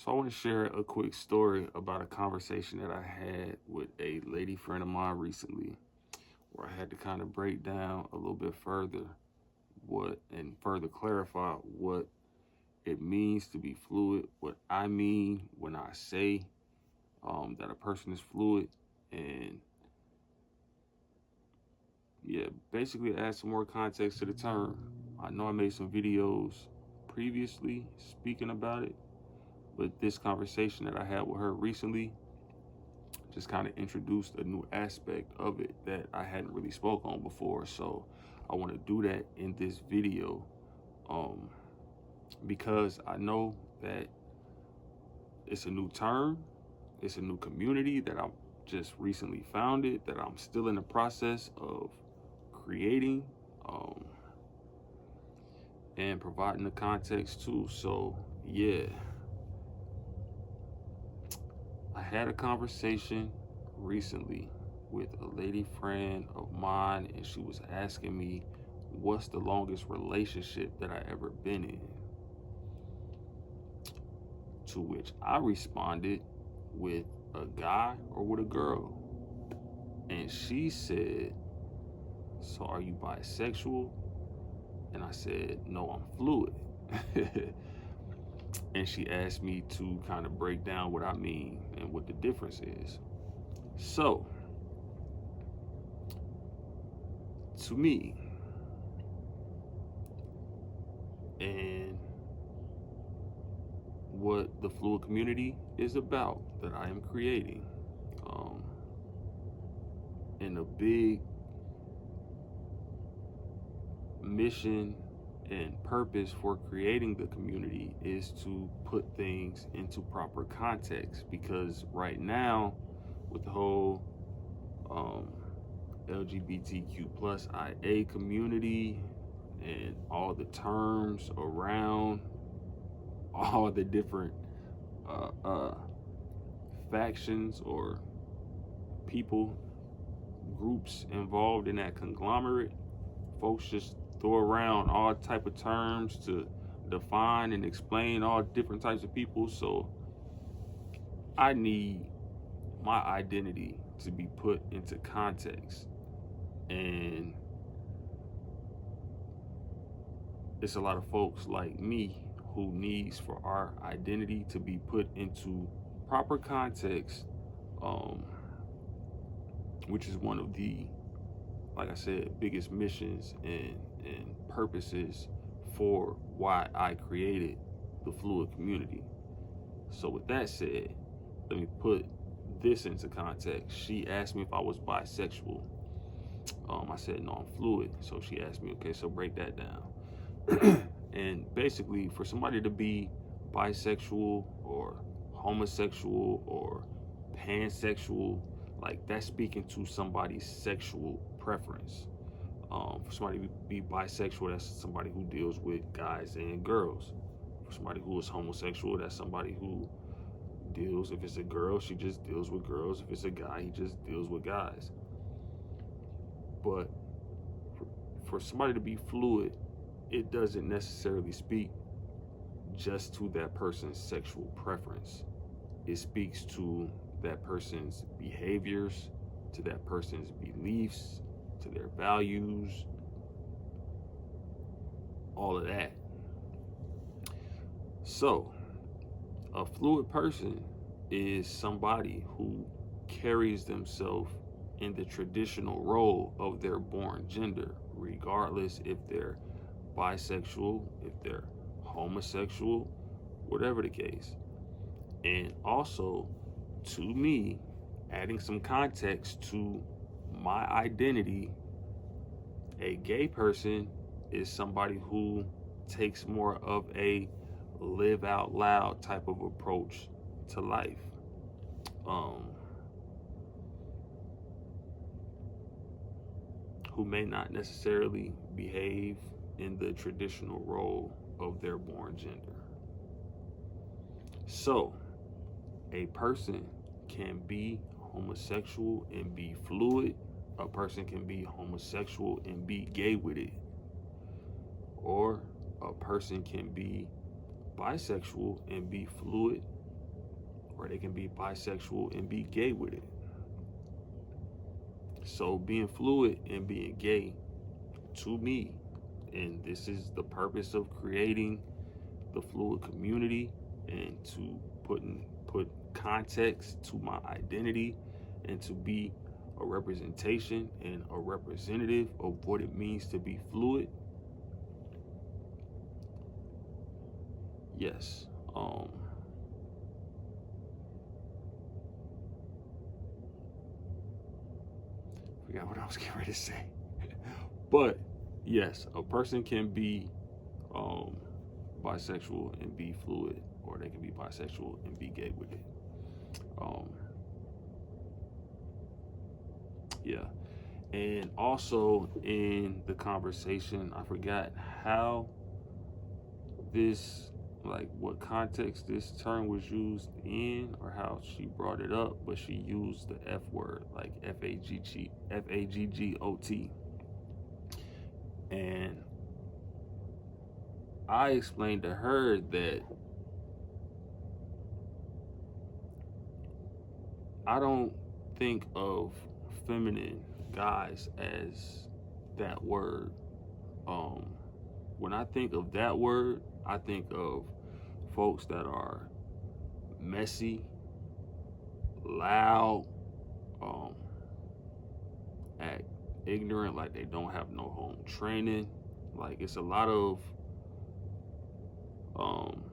So I want to share a quick story about a conversation that I had with a lady friend of mine recently, where I had to kind of break down a little bit further what and further clarify what it means to be fluid, what I mean when I say that a person is fluid, and yeah, basically add some more context to the term. I know I made some videos previously speaking about it, but this conversation that I had with her recently just kind of introduced a new aspect of it that I hadn't really spoke on before. So I want to do that in this video um, because I know that it's a new term, it's a new community that I'm just recently founded, that I'm still in the process of creating and providing the context to. So yeah, I had a conversation recently with a lady friend of mine, and she was asking me what's the longest relationship that I ever been in. To which I responded with a guy or with a girl. And she said, "So are you bisexual?" And I said, "No, I'm fluid." And she asked me to kind of break down what I mean and what the difference is. So, to me, and what the fluid community is about that I am creating, um, and a big mission and purpose for creating the community is to put things into proper context, because right now with the whole um, LGBTQ plus IA community and all the terms around all the different uh, uh, factions or people groups involved in that conglomerate, folks just throw around all type of terms to define and explain all different types of people. So I need my identity to be put into context, and it's a lot of folks like me who needs for our identity to be put into proper context, um, which is one of the, like I said, biggest missions and purposes for why I created the fluid community. So with that said, let me put this into context. She asked me if I was bisexual. I said no, I'm fluid. So she asked me, okay, so break that down. And basically, for somebody to be bisexual or homosexual or pansexual, like that's speaking to somebody's sexual preference. For somebody to be bisexual, that's somebody who deals with guys and girls. For somebody who is homosexual, that's somebody who deals, if it's a girl, she just deals with girls. If it's a guy, he just deals with guys. But for somebody to be fluid, it doesn't necessarily speak just to that person's sexual preference. It speaks to that person's behaviors, to that person's beliefs, to their values, all of that. So, a fluid person is somebody who carries themselves in the traditional role of their born gender, regardless if they're bisexual, if they're homosexual, whatever the case. And also, to me, adding some context to my identity, a gay person is somebody who takes more of a live out loud type of approach to life. Um, who may not necessarily behave in the traditional role of their born gender. So, a person can be homosexual and be fluid. A person can be homosexual and be gay with it. Or a person can be bisexual and be fluid. or they can be bisexual and be gay with it. So being fluid and being gay, to me, and this is the purpose of creating the fluid community and to put context to my identity and to be a representation and a representative of what it means to be fluid. Yes. Forgot what I was getting ready to say. But yes, a person can be um bisexual and be fluid, or they can be bisexual and be gay with it. Um, yeah. And also in the conversation, I forgot how this, like what context this term was used in, or how she brought it up, but she used the F word, like Faggot. And I explained to her that I don't think of feminine guys as that word. Um, when I think of that word, I think of folks that are messy, loud, um, act ignorant, like they don't have no home training. Like it's a lot of um,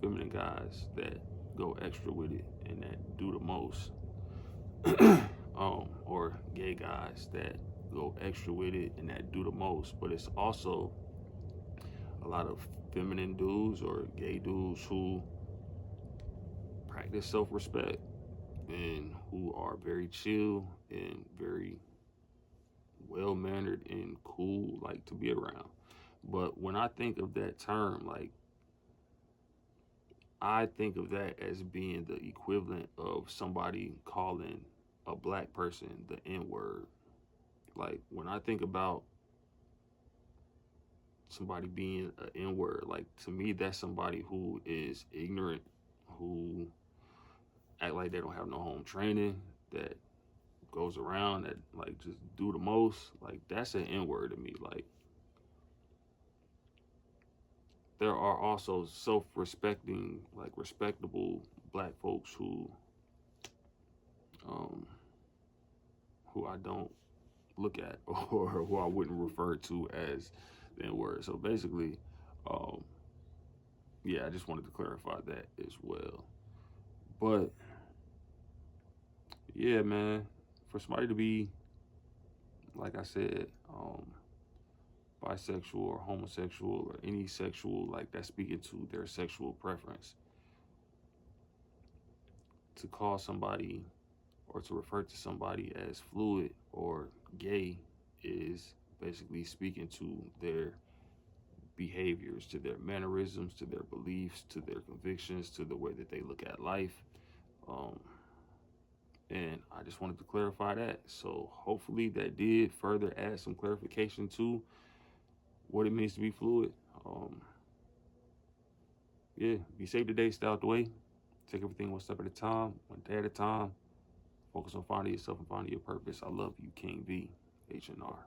feminine guys that go extra with it and that do the most. Or gay guys that go extra with it and that do the most. But it's also a lot of feminine dudes or gay dudes who practice self-respect and who are very chill and very well-mannered and cool, like to be around. But when I think of that term, like I think of that as being the equivalent of somebody calling a black person the N-word. Like when I think about somebody being an N-word, like to me that's somebody who is ignorant, who act like they don't have no home training, that goes around that like just do the most. Like that's an N-word to me. Like there are also self-respecting, like respectable black folks um who I don't look at or who I wouldn't refer to as the N-word. So basically, um, yeah, I just wanted to clarify that as well. But yeah, man, for somebody to be, like I said, bisexual or homosexual or any sexual, like that's speaking to their sexual preference, to call somebody or to refer to somebody as fluid or gay is basically speaking to their behaviors, to their mannerisms, to their beliefs, to their convictions, to the way that they look at life. Um, and I just wanted to clarify that. So hopefully that did further add some clarification to what it means to be fluid. Um, yeah, be safe today, stay out the way. Take everything one step at a time, one day at a time. Focus on finding yourself and finding your purpose. I love you, King V, H&R.